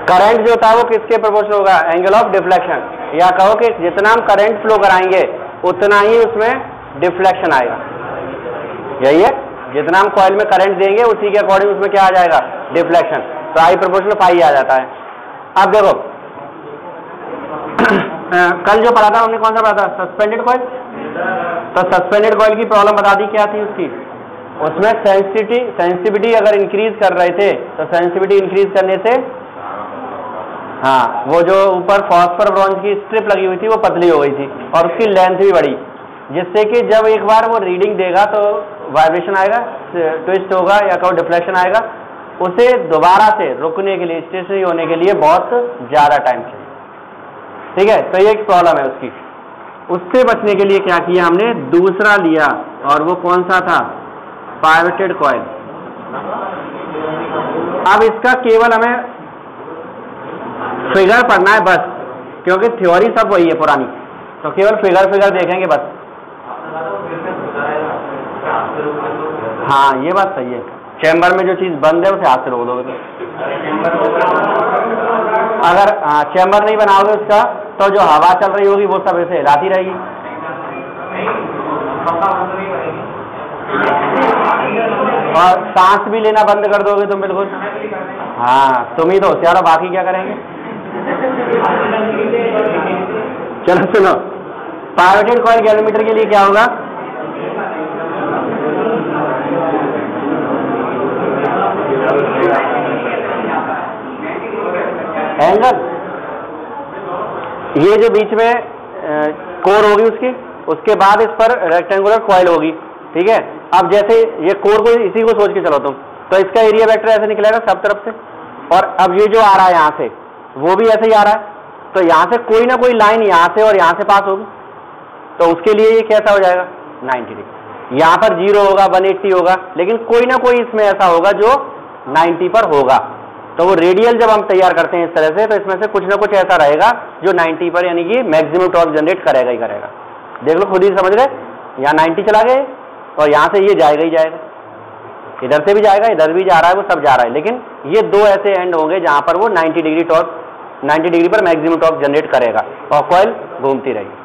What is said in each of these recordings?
Current जो होता है वो किसके प्रोपोर्शनल होगा, एंगल ऑफ डिफ्लेक्शन, या कहो कि जितना हम करंट फ्लो कराएंगे उतना ही उसमें डिफ्लेक्शन आएगा। यही है, जितना हम कॉइल में करंट देंगे उसी के अकॉर्डिंग उसमें क्या आ जाएगा, डिफ्लेक्शन। तो आई प्रोपोर्शनल फाई आ जाता है। अब देखो कल जो पढ़ा था हमने, कौन सा पढ़ा था, सस्पेंडेड कॉइल। तो सस्पेंडेड कॉइल की प्रॉब्लम बता दी क्या थी उसकी, उसमें सेंसिटिविटी अगर इंक्रीज कर रहे थे तो सेंसिटिविटी इंक्रीज करने से हाँ वो जो ऊपर फॉस्फर ब्रॉन्ज की स्ट्रिप लगी हुई थी वो पतली हो गई थी और उसकी लेंथ भी बढ़ी, जिससे कि जब एक बार वो रीडिंग देगा तो वाइब्रेशन आएगा, ट्विस्ट होगा या कहो डिफ्लेक्शन आएगा, उसे दोबारा से रुकने के लिए, स्टेशनरी होने के लिए बहुत ज़्यादा टाइम चाहिए। ठीक है, तो ये एक प्रॉब्लम है उसकी। उससे बचने के लिए क्या किया हमने, दूसरा लिया, और वो कौन सा था, पाइवटेड कॉइल। अब इसका केवल हमें फिगर पढ़ना है बस, क्योंकि थ्योरी सब वही है पुरानी, तो केवल फिगर देखेंगे बस। हाँ ये बात सही है, चैम्बर में जो चीज़ बंद है उसे हाथ से रोक दोगे अगर चैम्बर नहीं बनाओगे उसका तो जो हवा चल रही होगी वो सब ऐसे हिलाती रहेगी। और सांस भी लेना बंद कर दोगे तुम बिल्कुल। हाँ तुम ही तो होशियार हो, बाकी क्या करेंगे। चलो सुनो, पाइवटेड कॉइल गैल्वेमीटर के लिए क्या होगा, एंगल, ये जो बीच में कोर होगी उसके बाद इस पर रेक्टेंगुलर कॉइल होगी। ठीक है, अब जैसे ये कोर को इसी को सोच के चलो तुम, तो इसका एरिया वेक्टर ऐसे निकलेगा सब तरफ से, और अब ये जो आ रहा है यहाँ से वो भी ऐसे ही आ रहा है, तो यहाँ से कोई ना कोई लाइन यहाँ से और यहाँ से पास होगी, तो उसके लिए ये कैसा हो जाएगा, 90 डिग्री। यहाँ पर 0 होगा, 180 होगा, लेकिन कोई ना कोई इसमें ऐसा होगा जो 90 पर होगा। तो वो रेडियल जब हम तैयार करते हैं इस तरह से, तो इसमें से कुछ ना कुछ ऐसा रहेगा जो 90 पर, यानी कि मैक्सिमम टॉर्क जनरेट करेगा ही करेगा। देख लो खुद ही समझ रहे, यहाँ 90 चला गए और यहाँ से ये जाएगा ही जाएगा, इधर से भी जाएगा, इधर भी जा रहा है, वो सब जा रहा है, लेकिन ये दो ऐसे एंड होंगे जहां पर वो 90 डिग्री टॉर्क, 90 डिग्री पर मैक्सिमम टॉर्क जनरेट करेगा और कॉइल घूमती रहेगी।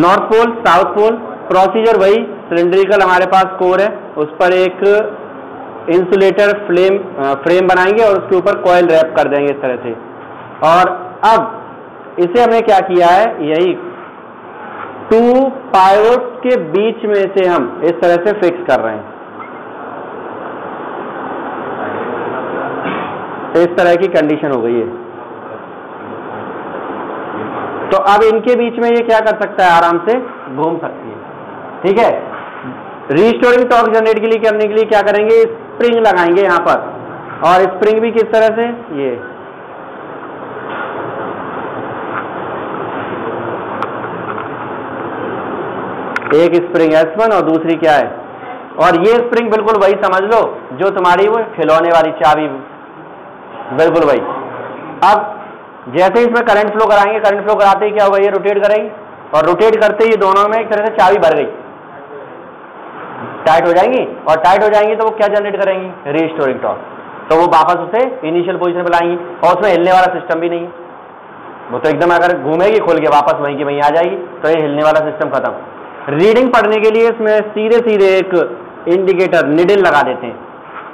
North pole, south pole, procedure वही, सिलिंड्रिकल हमारे पास कोर है, उस पर एक इंसुलेटर फ्रेम बनाएंगे और उसके ऊपर कॉइल रैप कर देंगे इस तरह से। और अब इसे हमने क्या किया है, यही 2 पाइवट के बीच में से हम इस तरह से फिक्स कर रहे हैं, इस तरह की कंडीशन हो गई है। तो अब इनके बीच में ये क्या कर सकता है, आराम से घूम सकती है। ठीक है, रीस्टोरिंग टॉर्क जनरेट के लिए करने के लिए क्या करेंगे, स्प्रिंग लगाएंगे यहाँ पर, और स्प्रिंग भी किस तरह से, ये एक स्प्रिंग S1 और दूसरी क्या है, और ये स्प्रिंग बिल्कुल वही समझ लो जो तुम्हारी वो खिलौने वाली चाबी, बिल्कुल वही। अब जैसे ही इसमें करंट फ्लो कराएंगे, करंट फ्लो कराते ही क्या होगा, ये रोटेट करेगी, और रोटेट करते ही दोनों में एक तरह से चाबी भर गई, टाइट हो जाएंगी, और टाइट हो जाएंगी तो वो क्या जनरेट करेंगी, रीस्टोरिंग टॉर्क। तो वो वापस उसे इनिशियल पोजीशन पर लाएंगी, और उसमें हिलने वाला सिस्टम भी नहीं है, वो तो एकदम अगर घूमेगी खुल के वापस वहीं की वहीं आ जाएगी, तो ये हिलने वाला सिस्टम खत्म। रीडिंग पढ़ने के लिए इसमें सीधे सीधे एक इंडिकेटर निडल लगा देते हैं,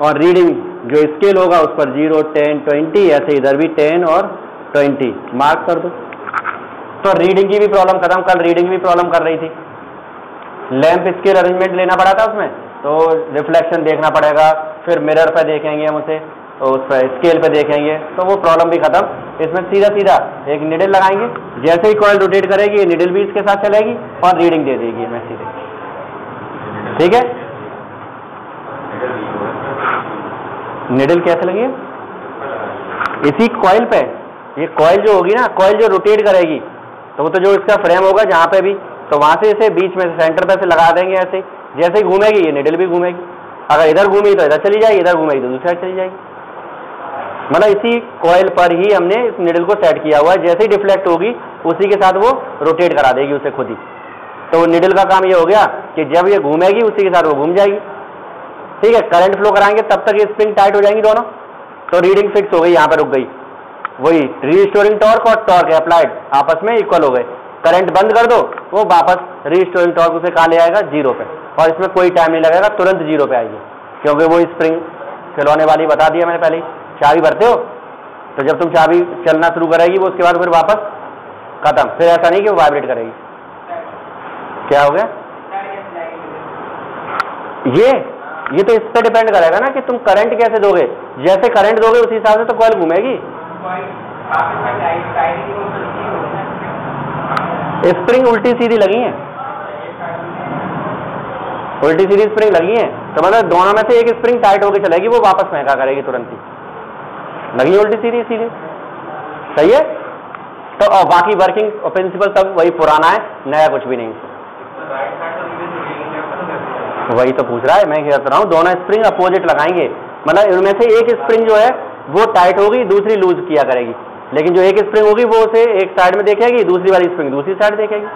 और रीडिंग जो स्केल होगा उस पर 0, 10, 20, ऐसे इधर भी 10 और 20 मार्क कर दो। तो रीडिंग की भी प्रॉब्लम खत्म। कल रीडिंग भी प्रॉब्लम कर रही थी, लैंप स्केल अरेंजमेंट लेना पड़ा था उसमें, तो रिफ्लेक्शन देखना पड़ेगा, फिर मिरर पर देखेंगे हम उसे, तो उस पर स्केल पे देखेंगे, तो वो प्रॉब्लम भी खत्म। इसमें सीधा सीधा एक निडल लगाएंगे, जैसे ही कॉइल रोटेट करेगी ये निडल भी इसके साथ चलेगी और रीडिंग दे देगी हमें सीधे। ठीक है, निडल कैसे लगी है, इसी कॉइल पे, ये कॉइल जो होगी ना, कॉइल जो रोटेट करेगी, तो वो तो जो इसका फ्रेम होगा जहाँ पे भी, तो वहां से इसे बीच में से सेंटर पे से लगा देंगे ऐसे, जैसे ही घूमेगी ये निडल भी घूमेगी, अगर इधर घूमी तो इधर चली जाएगी, इधर घूमेगी तो दूसरी साइड चली जाएगी। मतलब इसी कॉइल पर ही हमने इस निडल को सेट किया हुआ है, जैसे ही डिफ्लेक्ट होगी उसी के साथ वो रोटेट करा देगी उसे खुद ही। तो निडल का काम ये हो गया कि जब ये घूमेगी उसी के साथ वो घूम जाएगी। ठीक है, करंट फ्लो कराएंगे तब तक ये स्प्रिंग टाइट हो जाएंगी दोनों, तो रीडिंग फिक्स हो गई, यहाँ पर रुक गई। वही रीस्टोरिंग टॉर्क और टॉर्क अप्लाइड आपस में इक्वल हो गए। करंट बंद कर दो, वो वापस रीस्टोरिंग टॉर्क उसे कहाँ ले आएगा, 0 पे, और इसमें कोई टाइम नहीं लगेगा, तुरंत 0 पे आएगी, क्योंकि वो स्प्रिंग खिलौने वाली बता दिया मैंने पहले ही। चाबी भरते हो तो जब तुम चाबी चलना शुरू करेगी वो उसके बाद फिर वापस खत्म, फिर ऐसा नहीं कि वो वाइब्रेट करेगी। क्या हो गया ये तो इस पर डिपेंड करेगा ना कि तुम करंट कैसे दोगे। जैसे करंट दोगे उसी हिसाब से तो कॉइल घूमेगी। स्प्रिंग उल्टी सीधी लगी है, उल्टी सीधी स्प्रिंग लगी है, तो मतलब दोनों में से एक स्प्रिंग टाइट होकर चलेगी, वो वापस फेंका करेगी तुरंत ही। लगी है उल्टी सीधी सीधी, सही है। तो बाकी वर्किंग प्रिंसिपल सब वही पुराना है, नया कुछ भी नहीं। वही तो पूछ रहा है, मैं कहता रहा हूँ दोनों स्प्रिंग अपोजिट लगाएंगे, मतलब इनमें से एक स्प्रिंग जो है वो टाइट होगी, दूसरी लूज किया करेगी, लेकिन जो एक स्प्रिंग होगी वो उसे एक साइड में देखेगी, दूसरी वाली स्प्रिंग दूसरी साइड देखेगी।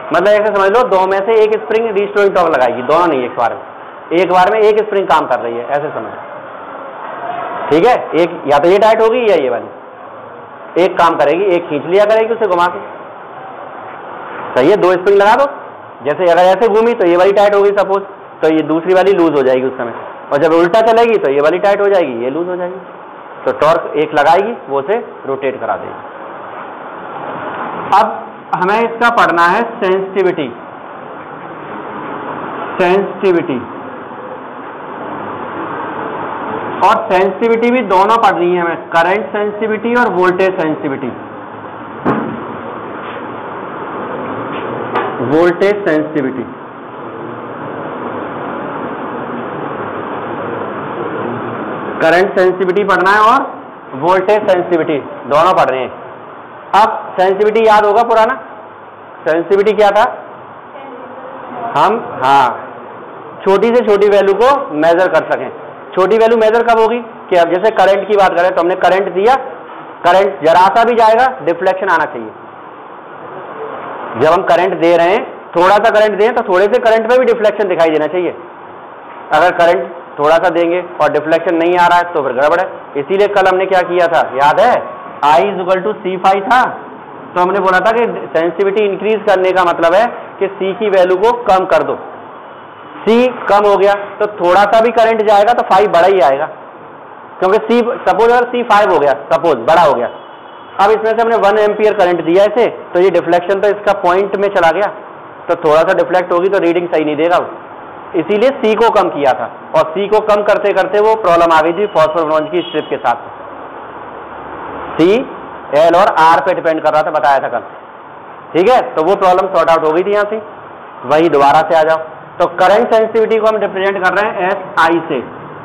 मतलब ऐसे समझ लो दो में से एक स्प्रिंग रीस्टोरिंग टॉर्क लगाएगी, दोनों नहीं, एक बार में एक स्प्रिंग काम कर रही है, ऐसे समझ, ठीक है। एक या तो ये टाइट होगी या ये वाली, एक काम करेगी, एक खींच लिया करेगी उसे घुमा के, सही है। दो स्प्रिंग लगा दो, जैसे अगर ऐसे घूमी तो ये वाली टाइट होगी सपोज, तो ये दूसरी वाली लूज हो जाएगी उस समय, और जब उल्टा चलेगी तो ये वाली टाइट हो जाएगी, ये लूज हो जाएगी। तो टॉर्क एक लगाएगी, वो उसे रोटेट करा देगी। अब हमें इसका पढ़ना है सेंसिटिविटी। सेंसिटिविटी और सेंसिटिविटी भी दोनों पढ़नी है हमें, करंट सेंसिटिविटी और voltage sensitivity. Voltage sensitivity, current sensitivity पढ़ना है और वोल्टेज सेंसिटिविटी दोनों पढ़ रहे हैं। अब सेंसिटिविटी याद होगा पुराना, सेंसिटिविटी क्या था, हम छोटी से छोटी वैल्यू को मेजर कर सकें। छोटी वैल्यू मेजर कब होगी कि अब जैसे करंट की बात करें तो हमने करंट दिया, करंट जरा सा भी जाएगा डिफ्लेक्शन आना चाहिए। जब हम करंट दे रहे हैं, थोड़ा सा करंट दें तो थोड़े से करंट में भी डिफ्लेक्शन दिखाई देना चाहिए। अगर करंट थोड़ा सा देंगे और डिफ्लेक्शन नहीं आ रहा है तो फिर गड़बड़ है। इसीलिए कल हमने क्या किया था, याद है, I = C∅ था, तो हमने बोला था कि सेंसिटिविटी इंक्रीज करने का मतलब है कि C की वैल्यू को कम कर दो। C कम हो गया तो थोड़ा सा भी करंट जाएगा तो फाई बड़ा ही आएगा, क्योंकि C सपोज अगर C5 हो गया, सपोज बड़ा हो गया, अब इसमें से हमने 1 एम्पियर करंट दिया इसे, तो ये डिफ्लेक्शन तो इसका पॉइंट में चला गया, तो थोड़ा सा डिफ्लेक्ट होगी तो रीडिंग सही नहीं देगा। इसीलिए C को कम किया था, और C को कम करते करते वो प्रॉब्लम आ गई थी फॉस्फोर ब्रोंज की स्ट्रिप के साथ। C L और R पे डिपेंड कर रहा था, बताया था कल, ठीक है। तो वो प्रॉब्लम सॉर्ट आउट हो गई थी यहाँ से। वही दोबारा से आ जाओ, तो करंट सेंसिटिविटी को हम रिप्रेजेंट कर रहे हैं SI से,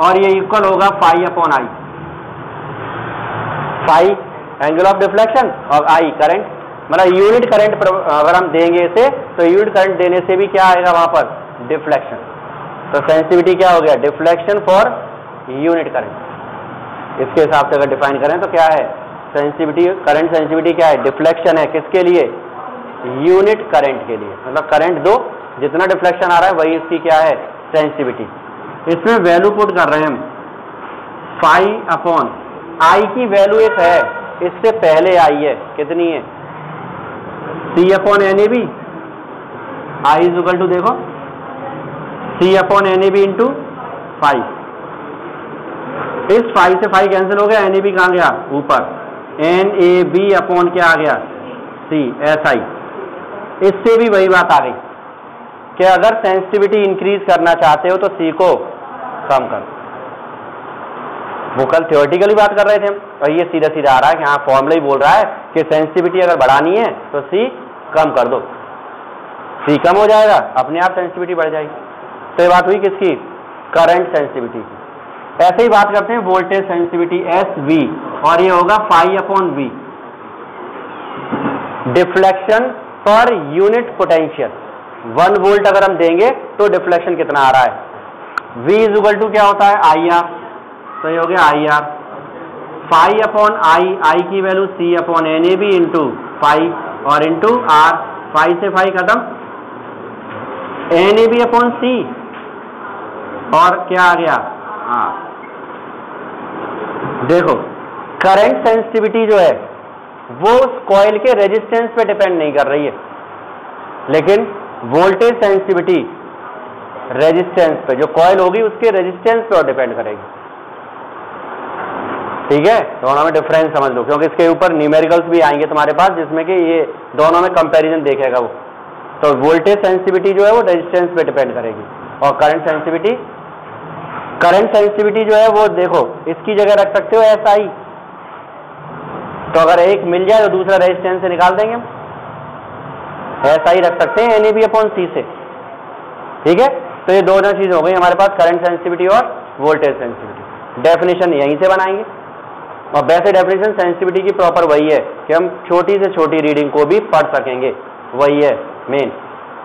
और ये इक्वल होगा φ/I। Phi angle of deflection और I करंट, मतलब यूनिट करंट अगर हम देंगे इसे तो यूनिट करंट देने से भी क्या आएगा वहां पर, डिफ्लेक्शन। तो सेंसिटिविटी क्या हो गया, डिफ्लेक्शन फॉर यूनिट करंट। इसके हिसाब से अगर डिफाइन करें तो क्या है सेंसिटिविटी, करंट सेंसिटिविटी क्या है, डिफ्लेक्शन है किसके लिए, यूनिट करंट के लिए। मतलब करंट दो, जितना डिफ्लेक्शन आ रहा है वही इसकी क्या है, सेंसिटिविटी। इसमें वैल्यू पुट कर रहे हैं हम, φ/I की वैल्यू एक है, इससे पहले आई है, कितनी है, C/NAB। I = देखो C/NAB × फाई। इस फाई से फाई कैंसिल हो गया, NAB कहाँ गया ऊपर, NAB अपॉन क्या आ गया, C SI। इससे भी वही बात आ गई कि अगर सेंसिटिविटी इंक्रीज करना चाहते हो तो C को कम कर। वो कल थ्योरेटिकली बात कर रहे थे हम, और ये सीधा सीधा आ रहा है कि हाँ फॉर्मूला ही बोल रहा है कि सेंसिटिविटी अगर बढ़ानी है तो C कम कर दो, C कम हो जाएगा, अपने आप सेंसिटिविटी बढ़ जाएगी। तो ये बात हुई किसकी, करंट सेंसिटिविटी की। ऐसे ही बात करते हैं वोल्टेज सेंसिटिविटी SV, और ये होगा φ/V, deflection per unit potential. 1 volt अगर हम देंगे तो डिफ्लेक्शन कितना आ रहा है, V = क्या होता है, IR, तो ये हो गया IR। φ/I की वैल्यू C/NAB × फाई और इंटू R, फाई से फाई खत्म, NAB/C, और क्या आ गया, देखो करंट सेंसिटिविटी जो है वो उस कॉइल के रेजिस्टेंस पे डिपेंड नहीं कर रही है, लेकिन वोल्टेज सेंसिटिविटी रेजिस्टेंस पे, जो कॉइल होगी उसके रेजिस्टेंस पे और डिपेंड करेगी। ठीक है, दोनों में डिफरेंस समझ लो, क्योंकि इसके ऊपर न्यूमेरिकल्स भी आएंगे तुम्हारे पास जिसमें कि ये दोनों में कंपैरिजन देखेगा वो। तो वोल्टेज सेंसिटिविटी जो है वो रेजिस्टेंस पे डिपेंड करेगी, और करंट सेंसिटिविटी जो है वो देखो इसकी जगह रख सकते हो SI, तो अगर एक मिल जाए तो दूसरा रेजिस्टेंस से निकाल देंगे हम, SI रख सकते हैं NAB/C से। ठीक है, तो ये दोनों चीज हो गई हमारे पास, करंट सेंसिटिविटी और वोल्टेज सेंसिटिविटी। डेफिनेशन यहीं से बनाएंगे, और वैसे डेफिनेशन सेंसिटिविटी की प्रॉपर वही है कि हम छोटी से छोटी रीडिंग को भी पढ़ सकेंगे, वही है मेन।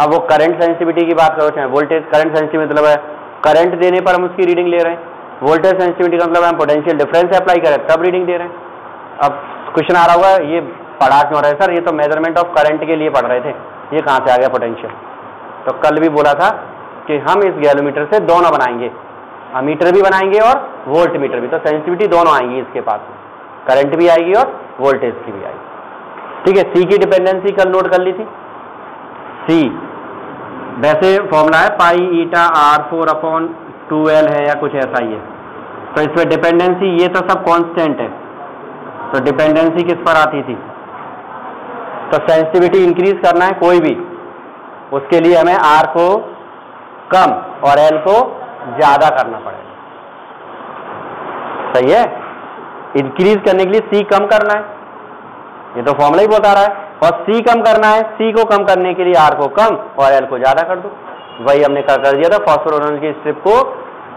अब वो करंट सेंसिटिविटी की बात करो चाहे वोल्टेज, करंट सेंसिटिविटी मतलब है करंट देने पर हम उसकी रीडिंग ले रहे हैं, वोल्टेज सेंसिटिविटी का मतलब हम पोटेंशियल डिफरेंस अप्लाई करें तब रीडिंग दे रहे हैं। अब क्वेश्चन आ रहा होगा ये पढ़ा क्यों रहे सर, ये तो मेजरमेंट ऑफ करंट के लिए पढ़ रहे थे, ये कहाँ से आ गया पोटेंशियल? तो कल भी बोला था कि हम इस गैलोमीटर से दोनों बनाएंगे, अमीटर भी बनाएंगे और वोल्ट मीटर भी, तो सेंसिटिविटी दोनों आएंगी इसके पास, करंट भी आएगी और वोल्टेज की भी आएगी। ठीक है, सी की डिपेंडेंसी कल नोट कर ली थी, सी वैसे फॉर्मूला है पाई ईटा R4/2L है या कुछ ऐसा ही है, तो इसमें डिपेंडेंसी ये तो सब कांस्टेंट है, तो डिपेंडेंसी किस पर आती थी? तो सेंसिटिविटी इंक्रीज करना है कोई भी, उसके लिए हमें R को कम और L को ज्यादा करना पड़ेगा। सही है, इंक्रीज करने के लिए C कम करना है, ये तो फॉर्मूला ही बता रहा है, और C कम करना है, C को कम करने के लिए R को कम और L को ज्यादा कर दो। वही हमने कर दिया था, फॉस्फोरस की स्ट्रिप को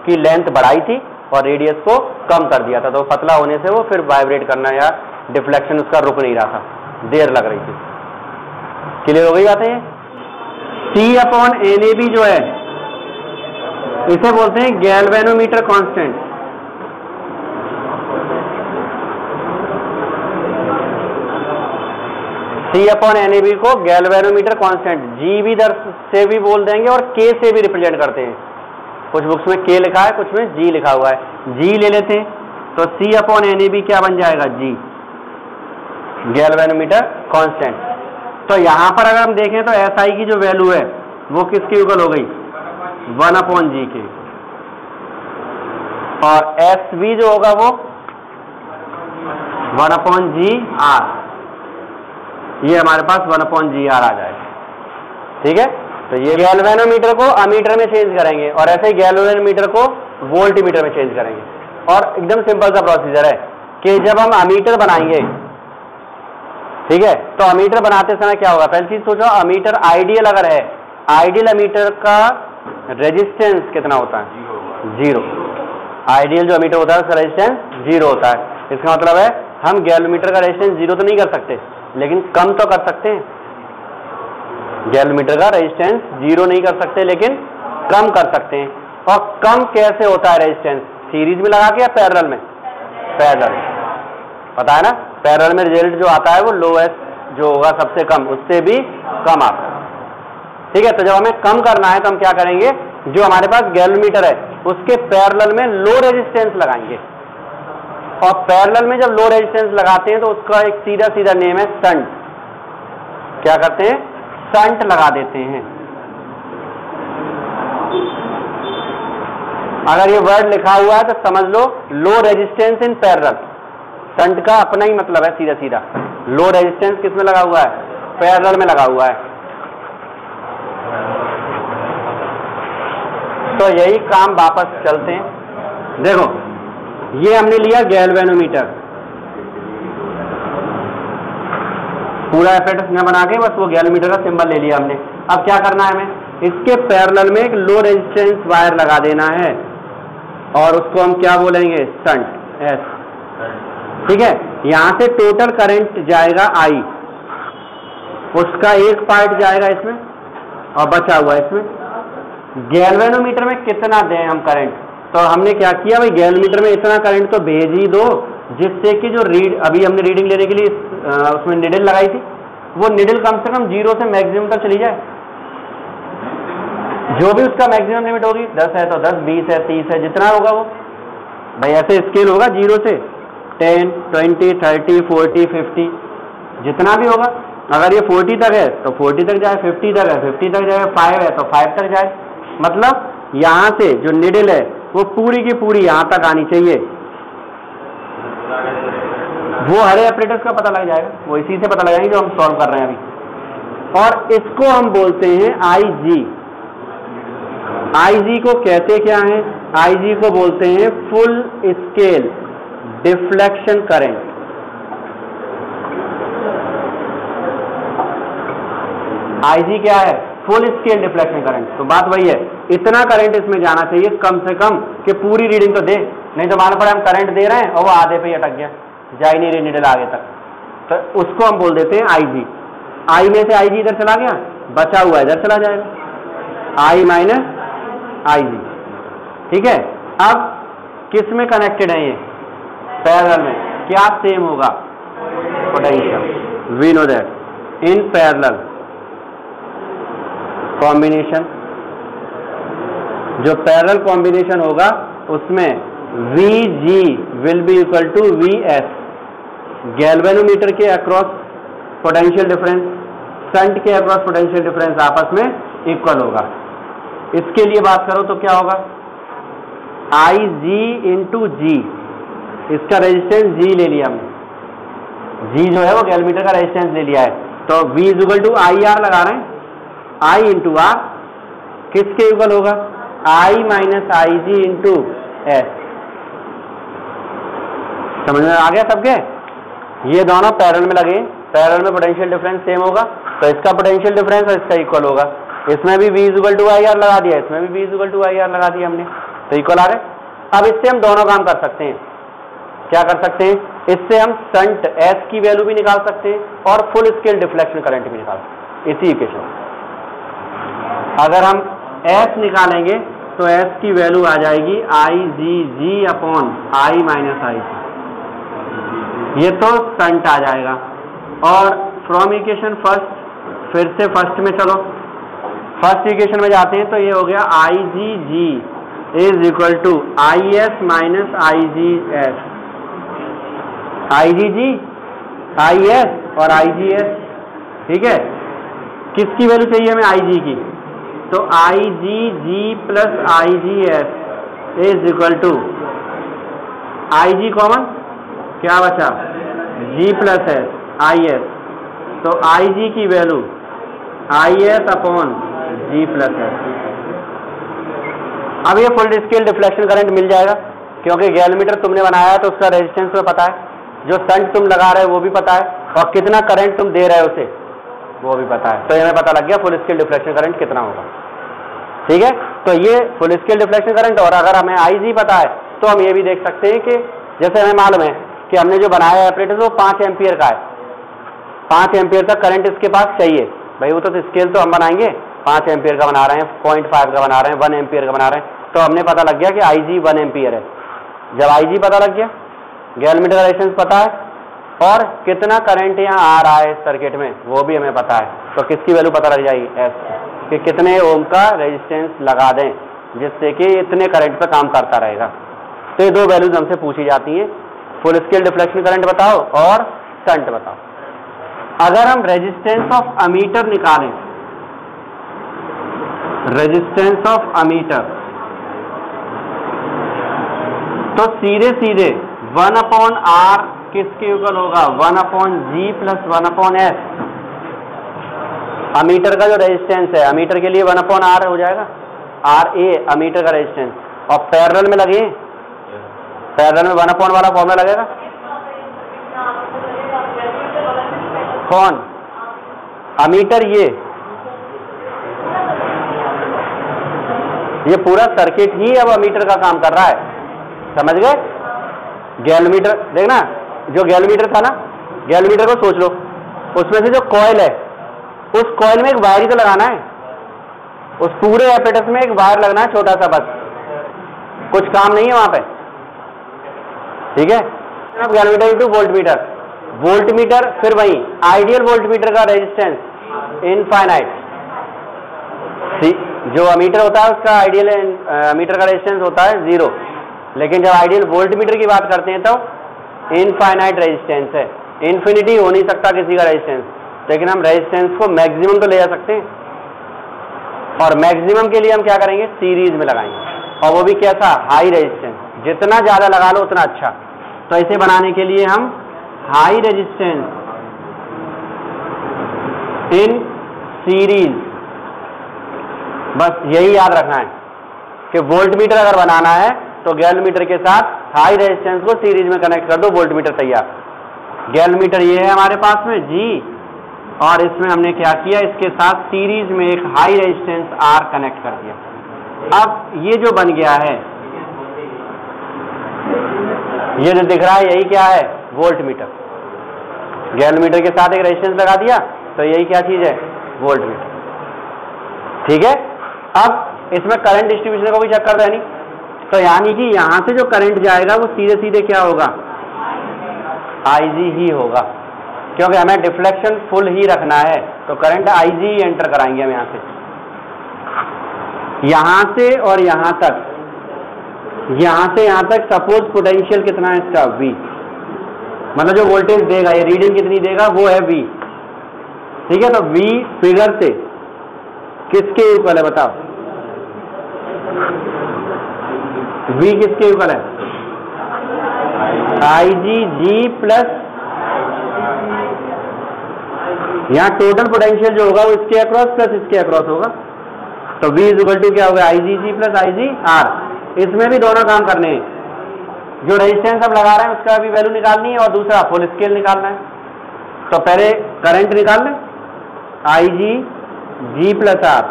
की लेंथ बढ़ाई थी और रेडियस को कम कर दिया था, तो पतला होने से वो फिर वाइब्रेट करना या डिफ्लेक्शन उसका रुक नहीं रहा था, देर लग रही थी। क्लियर हो गई बात है? C/NAB जो है इसे बोलते हैं गैल्वेनोमीटर कांस्टेंट। C/NAB को गैल्वेनोमीटर कांस्टेंट G भी से भी बोल देंगे और K से भी रिप्रेजेंट करते हैं, कुछ बुक्स में K लिखा है कुछ में G लिखा हुआ है, G ले लेते हैं, तो C/NAB क्या बन जाएगा? G, galvanometer constant. तो यहां पर अगर हम देखें तो SI की जो वैल्यू है वो किसकी इक्वल हो गई? 1/G के, और SV जो होगा वो 1/GR, ये हमारे पास 1/GR आ जाएगा। ठीक है, तो ये गैल्वेनोमीटर को अमीटर में चेंज करेंगे और ऐसे ही गैल्वेनोमीटर को वोल्टमीटर में चेंज करेंगे। और एकदम सिंपल सा प्रोसीजर है कि जब हम अमीटर बनाएंगे, ठीक है, तो अमीटर बनाते समय क्या होगा? पहली चीज सोचो, अमीटर आइडियल अगर है, आइडियल अमीटर का रेजिस्टेंस कितना होता है? 0। आइडियल जो अमीटर होता है उसका रेजिस्टेंस 0 होता है। इसका मतलब है हम गैल्वेनोमीटर का रेजिस्टेंस 0 तो नहीं कर सकते, लेकिन कम तो कर सकते हैं। गैल्वेनोमीटर का रेजिस्टेंस 0 नहीं कर सकते, लेकिन कम कर सकते हैं। और कम कैसे होता है रेजिस्टेंस? सीरीज में लगा के या पैरेलल में? पैरेलल, पता है ना, पैरेलल में रिजल्ट जो आता है वो लोएस्ट जो होगा सबसे कम, उससे भी कम आता है। ठीक है, तो जब हमें कम करना है तो हम क्या करेंगे? जो हमारे पास गैल्वेनोमीटर है उसके पैरेलल में लो रेजिस्टेंस लगाएंगे, और पैरेलल में जब लो रेजिस्टेंस लगाते हैं तो उसका एक सीधा सीधा नेम है शंट। क्या करते हैं? शंट लगा देते हैं। अगर ये वर्ड लिखा हुआ है तो समझ लो low resistance in parallel. Shunt का अपना ही मतलब है सीधा सीधा, लो रेजिस्टेंस किस में लगा हुआ है? पैरेलल में लगा हुआ है। तो यही काम वापस चलते हैं। देखो ये हमने लिया गैल्वेनोमीटर, पूरा एपेरेटस न बना के बस वो गैल्वेनोमीटर का सिंबल ले लिया हमने। अब क्या करना है हमें? इसके पैरेलल में एक लो रेजिस्टेंस वायर लगा देना है और उसको हम क्या बोलेंगे? Shunt, S। ठीक है, यहां से टोटल करंट जाएगा I, उसका एक पार्ट जाएगा इसमें और बचा हुआ इसमें। गैल्वेनोमीटर में कितना दें हम करंट? तो हमने क्या किया भाई, गैल्वेनोमीटर में इतना करंट तो भेज ही दो जिससे कि जो अभी हमने रीडिंग लेने के लिए उसमें निडल लगाई थी, वो निडल कम से कम 0 से मैक्सिमम तक चली जाए। जो भी उसका मैक्सिमम लिमिट होगी, 10 है तो 10, 20 है, 30 है, जितना होगा वो भाई ऐसे स्केल होगा 0 से 10, 20, 30, 40, 50 जितना भी होगा। अगर ये 40 तक है तो 40 तक जाए, 50 तक है 50 तक जाए, 5 है तो 5 तक जाए। मतलब यहाँ से जो निडल है वो पूरी की पूरी यहाँ तक आनी चाहिए। वो हरे ऑपरेटर्स का पता लग जाएगा, वो इसी से पता लगाएंगे जो हम सॉल्व कर रहे हैं अभी। और इसको हम बोलते हैं IG। IG को कहते क्या है? IG को बोलते हैं full scale deflection current. IG क्या है? Full scale deflection current. तो बात वही है, इतना करंट इसमें जाना चाहिए कम से कम कि पूरी रीडिंग तो दे, नहीं तो मान पड़े हम करंट दे रहे हैं और वो आधे पे ही अटक गया, जा ही नहीं रही निडल आगे तक, तो उसको हम बोल देते हैं IG। I में से IG इधर चला गया, बचा हुआ इधर चला जाएगा, I माइनस IG। ठीक है। अब किस में कनेक्टेड है ये? पैरेलल में। क्या सेम होगा? Potential. We know that in parallel combination, जो पैरेलल कॉम्बिनेशन होगा उसमें VG will be equal to VS। Galvanometer के अक्रॉस पोटेंशियल डिफरेंस, शंट के अक्रॉस पोटेंशियल डिफरेंस आपस में इक्वल होगा। इसके लिए बात करो तो क्या होगा? IG into G। इसका रेजिस्टेंस G ले लिया हमने, G जो है वो गैल्वेनोमीटर का रेजिस्टेंस ले लिया है, तो V is equal to IR लगा रहे हैं, I इंटू R किसके इक्वल होगा? I minus IG into S। समझ में आ गया सबके? ये दोनों पैरेलल में लगे, पैरेलल में पोटेंशियल डिफरेंस सेम होगा, तो इसका पोटेंशियल डिफरेंस और इसका इक्वल होगा। इसमें भी V is equal to IR लगा दिया, इसमें भी V is equal to IR लगा दिया हमने, तो इक्वल आ गए। अब इससे हम दोनों काम कर सकते हैं। क्या कर सकते हैं? इससे हम शंट S की वैल्यू भी निकाल सकते हैं और फुल स्केल डिफ्लेक्शन करंट भी निकाल सकते हैं इसी इक्वेशन। अगर हम S निकालेंगे तो S की वैल्यू आ जाएगी IgG upon I minus IG। ये तो शंट आ जाएगा। और फ्रॉम इक्वेशन फर्स्ट, फिर से फर्स्ट में चलो, फर्स्ट इक्वेशन में जाते हैं तो ये हो गया IgG is equal to IS minus IGS। IgG IS और IGS। ठीक है। किसकी वैल्यू चाहिए हमें? IG की, तो IgG plus IGS is equal to IG common, क्या बचा? G प्लस S IS, तो IG की value IS upon G plus S। अब ये फुल स्केल डिफ्लेक्शन करंट मिल जाएगा, क्योंकि गैल्वेनोमीटर तुमने बनाया है तो उसका रेजिस्टेंस में पता है, जो शंट तुम लगा रहे हो वो भी पता है, और कितना करंट तुम दे रहे हो उसे वो भी पता है, तो ये हमें पता लग गया फुल स्केल डिफ्लेक्शन करंट कितना होगा। ठीक है। तो ये फुल स्केल डिफ्लेक्शन करंट, और अगर हमें IG पता है तो हम ये भी देख सकते हैं कि जैसे हमें मालूम है कि हमने जो बनाया है ऑपरेटर वो 5 एम्पियर का है, 5 एम्पियर का करंट इसके पास चाहिए भाई, वो तो स्केल तो हम बनाएंगे, 5 एम्पियर का बना रहे हैं, 0.5 का बना रहे हैं, 1 एम्पियर का बना रहे हैं, तो हमने पता लग गया कि IG 1 एम्पियर है। जब IG पता लग गया, गैल्वेनोमीटर का रेजिस्टेंस पता है, और कितना करंट यहाँ आ रहा है सर्किट में वो भी हमें पता है, तो किसकी वैल्यू पता लग जाएगी? S कि कितने ओम का रेजिस्टेंस लगा दें जिससे कि इतने करंट पे काम करता रहेगा। तो ये दो वैल्यूज हमसे पूछी जाती हैं, फुल स्केल डिफ्लेक्शन करंट बताओ और शंट बताओ। अगर हम रेजिस्टेंस ऑफ अमीटर निकालें, रेजिस्टेंस ऑफ अमीटर, तो सीधे सीधे 1 अपॉन R किसके इक्वल होगा? 1 upon G plus 1 upon S। Ammeter का जो रेजिस्टेंस है, अमीटर के लिए 1 अपॉन R हो जाएगा, RA अमीटर का रेजिस्टेंस, और पैरेलल में लगे, पैरेलल में 1 अपॉन वाला फॉर्मूला लगेगा। कौन? अमीटर। ये पूरा सर्किट ही अब अमीटर का काम कर रहा है, समझ गए? गैल्वेनोमीटर देखना, जो गैल्वेनोमीटर था ना, गैल्वेनोमीटर को सोच लो, उसमें से जो कॉइल है उस कॉइल में एक वायर ही तो लगाना है, उस पूरे एपेटस में एक वायर लगना है छोटा सा, बस कुछ काम नहीं है वहां पे। ठीक है। अब गैल्वेनोमीटर इनटू वोल्टमीटर, वोल्टमीटर फिर वही आइडियल वोल्टमीटर का रेजिस्टेंस इनफाइनाइट, जो अमीटर होता है उसका आइडियल मीटर का रेजिस्टेंस होता है 0, लेकिन जब आइडियल वोल्टमीटर की बात करते हैं तो इनफाइनाइट रेजिस्टेंस है, इन्फिनिटी हो नहीं सकता किसी का रेजिस्टेंस, लेकिन हम रेजिस्टेंस को मैक्सिमम तो ले जा सकते हैं, और मैक्सिमम के लिए हम क्या करेंगे, सीरीज में लगाएंगे, और वो भी कैसा, हाई रेजिस्टेंस, जितना ज्यादा लगा लो उतना अच्छा। तो इसे बनाने के लिए हम हाई रेजिस्टेंस इन सीरीज, बस यही याद रखना है कि वोल्टमीटर अगर बनाना है तो गैल्वेनोमीटर के साथ हाई रेजिस्टेंस को सीरीज में कनेक्ट कर दो, वोल्टमीटर तैयार। गैल्वेनोमीटर ये है हमारे पास में G, और इसमें हमने क्या किया, इसके साथ सीरीज में एक हाई रेजिस्टेंस R कनेक्ट कर दिया। अब ये जो बन गया है, ये जो दिख रहा है यही क्या है, वोल्टमीटर। गैल्वेनोमीटर के साथ एक रेजिस्टेंस लगा दिया तो यही क्या चीज है, वोल्टमीटर। ठीक है, अब इसमें करंट डिस्ट्रीब्यूशन का कोई चक्कर है नहीं, तो यानी कि यहां से जो करंट जाएगा वो सीधे सीधे क्या होगा, IG ही होगा, क्योंकि हमें डिफ्लेक्शन फुल ही रखना है, तो करंट IG ही एंटर कराएंगे हम यहां से और यहां तक, यहां से यहां तक सपोज पोटेंशियल कितना है इसका, V, मतलब जो वोल्टेज देगा, ये रीडिंग कितनी देगा, वो है V। ठीक है, तो V फिगर से किसके इक्वल है बताओ, V किसके इक्वल है, IG प्लस, यहाँ टोटल पोटेंशियल जो होगा वो इसके अक्रॉस प्लस इसके अक्रॉस होगा, तो V इज इक्वल टू क्या होगा, IG प्लस IG R। इसमें भी दोनों काम करने हैं, जो रेजिस्टेंस हम लगा रहे हैं उसका भी वैल्यू निकालनी है, और दूसरा फुल स्केल निकालना है। तो पहले करंट निकाल लें, IG प्लस R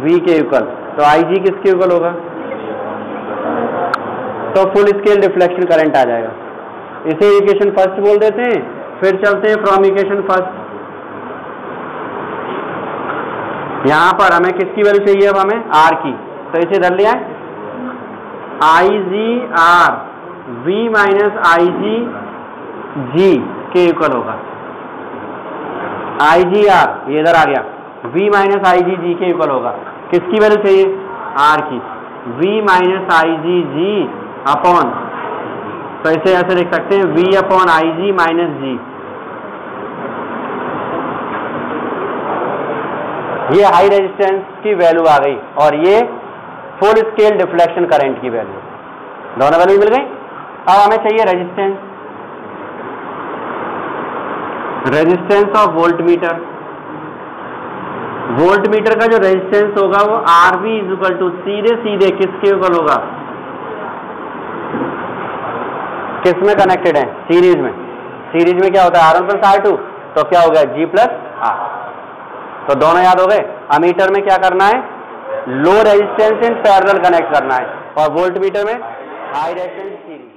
V के इक्वल, तो IG किसके इक्वल होगा, तो फुल स्केल डिफ्लेक्शन करंट आ जाएगा। इसे इक्वेशन फर्स्ट बोल देते हैं, फिर चलते हैं फ्रॉम इक्वेशन फर्स्ट। यहां पर हमें किसकी वैल्यू चाहिए, अब हमें R की, तो इसे धर लिया है, IGR V माइनस IGG के इक्वल होगा। IGR ये इधर आ गया, V माइनस IGG के इक्वल होगा, किसकी वैल्यू चाहिए, R की, V माइनस IGG अपॉन, तो इसे ऐसे लिख सकते हैं V upon IG minus G। ये हाई रेजिस्टेंस की वैल्यू आ गई, और ये फुल स्केल डिफ्लेक्शन करंट की वैल्यू, दोनों वैल्यू मिल गई। अब हमें चाहिए resistance, resistance of voltmeter. Voltmeter का जो रेजिस्टेंस होगा वो RV इज इक्वल टू सीधे सीधे किसके इक्वल होगा, किस में कनेक्टेड है, सीरीज में। सीरीज में क्या होता है, R1 प्लस R2, तो क्या हो गया G प्लस R। तो दोनों याद हो गए। अमीटर में क्या करना है, लो रेजिस्टेंस इन पैरेलल कनेक्ट करना है, और वोल्टमीटर में हाई रेजिस्टेंस सीरीज।